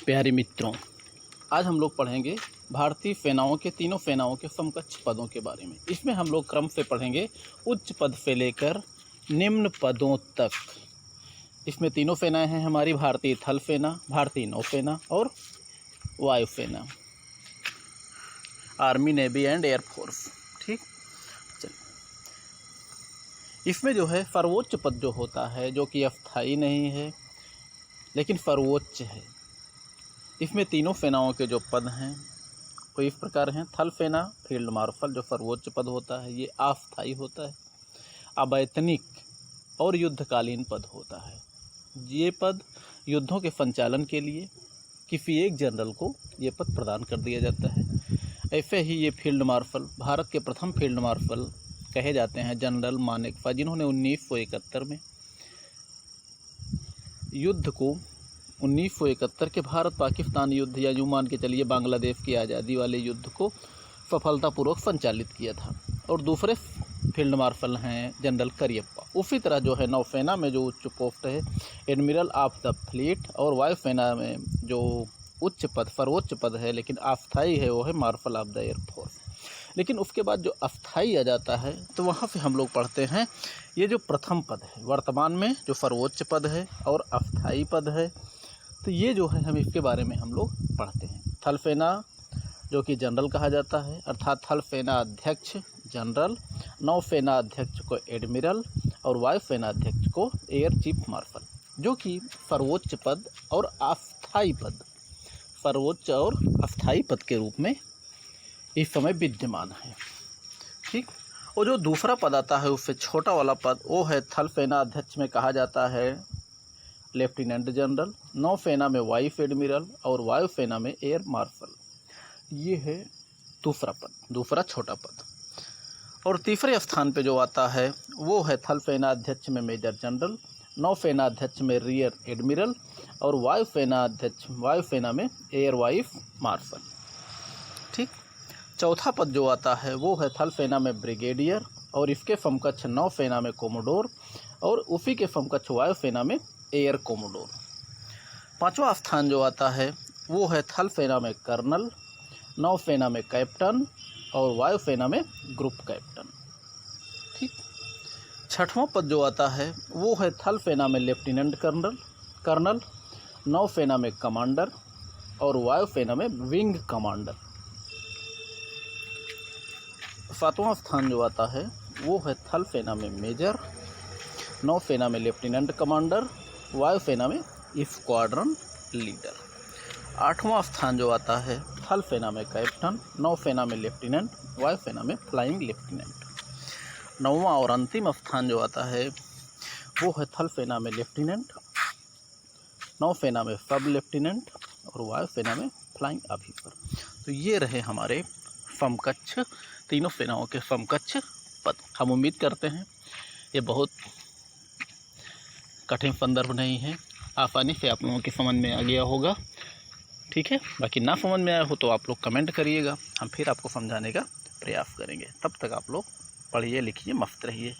प्यारे मित्रों, आज हम लोग पढ़ेंगे भारतीय सेनाओं के तीनों सेनाओं के समकक्ष पदों के बारे में। इसमें हम लोग क्रम से पढ़ेंगे उच्च पद से लेकर निम्न पदों तक। इसमें तीनों सेनाएं हैं हमारी, भारतीय थल सेना, भारतीय नौसेना और वायुसेना, आर्मी, नेवी एंड एयरफोर्स। ठीक, चलिए। इसमें जो है सर्वोच्च पद जो होता है, जो कि अस्थायी नहीं है लेकिन सर्वोच्च है। इसमें तीनों सेनाओं के जो पद हैं वो इस प्रकार हैं। थल सेना फील्ड मार्शल जो सर्वोच्च पद होता है, ये अस्थायी होता है। अवैतनिक और युद्धकालीन पद होता है। ये पद युद्धों के संचालन के लिए किसी एक जनरल को ये पद प्रदान कर दिया जाता है। ऐसे ही ये फील्ड मार्शल भारत के प्रथम फील्ड मार्शल कहे जाते हैं जनरल मानेकशॉ, जिन्होंने 1971 में युद्ध को 1971 के भारत पाकिस्तान युद्ध, या यूं मान के चलिए बांग्लादेश की आज़ादी वाले युद्ध को सफलतापूर्वक संचालित किया था। और दूसरे फील्ड मार्शल हैं जनरल करियप्पा। उसी तरह जो है नौसेना में जो उच्च पोस्ट है एडमिरल ऑफ द फ्लीट, और वायुसेना में जो उच्च पद सर्वोच्च पद है लेकिन अस्थायी है वो है मार्शल ऑफ द एयरफोर्स। लेकिन उसके बाद जो अस्थायी आ जाता है तो वहाँ से हम लोग पढ़ते हैं ये जो प्रथम पद है वर्तमान में जो सर्वोच्च पद है और अस्थायी पद है, तो ये जो है हम इसके बारे में हम लोग पढ़ते हैं। थल सेना जो कि जनरल कहा जाता है, अर्थात थल सेना अध्यक्ष जनरल, नौसेना अध्यक्ष को एडमिरल और वायुसेना अध्यक्ष को एयर चीफ मार्शल, जो कि सर्वोच्च पद और अस्थायी पद, सर्वोच्च और अस्थायी पद के रूप में इस समय विद्यमान है। ठीक, और जो दूसरा पद आता है उससे छोटा वाला पद वो है थल सेना अध्यक्ष में कहा जाता है लेफ्टिनेंट जनरल, नौसेना में वाइस एडमिरल और वायुसेना में एयर मार्शल। ये है दूसरा पद, दूसरा छोटा पद। और तीसरे स्थान पे जो आता है वो है थल सेना अध्यक्ष में मेजर जनरल, नौसेना अध्यक्ष में रियर एडमिरल और वायुसेना अध्यक्ष वायुसेना में एयर वाइस मार्शल। ठीक, चौथा पद जो आता है वो है थल सेना में ब्रिगेडियर, और इसके समकक्ष नौसेना में कोमोडोर, और उसी के समकक्ष वायुसेना में एयर कोमोडोर। पांचवा स्थान जो आता है वो है थल सेना में कर्नल, नौसेना में कैप्टन और वायुसेना में ग्रुप कैप्टन। ठीक, छठवां पद जो आता है वो है थल सेना में लेफ्टिनेंट कर्नल, नौसेना में कमांडर और वायुसेना में विंग कमांडर। सातवां स्थान जो आता है वो है थल सेना में मेजर, नौसेना में लेफ्टिनेंट कमांडर, वायुसेना में स्क्वाड्रन लीडर। आठवां स्थान जो आता है थल सेना में कैप्टन, नौसेना में लेफ्टिनेंट, वायुसेना में फ्लाइंग लेफ्टिनेंट। नौवां और अंतिम स्थान जो आता है वो है थल सेना में लेफ्टिनेंट, नौसेना में सब लेफ्टिनेंट और वायुसेना में फ्लाइंग ऑफिसर। तो ये रहे हमारे समकक्ष, तीनों सेनाओं के समकक्ष पद। हम उम्मीद करते हैं ये बहुत कठिन संदर्भ नहीं है, आसानी से आप लोगों के समझ में आ गया होगा। ठीक है, बाकी ना समझ में आया हो तो आप लोग कमेंट करिएगा, हम फिर आपको समझाने का प्रयास करेंगे। तब तक आप लोग पढ़िए लिखिए, मस्त रहिए।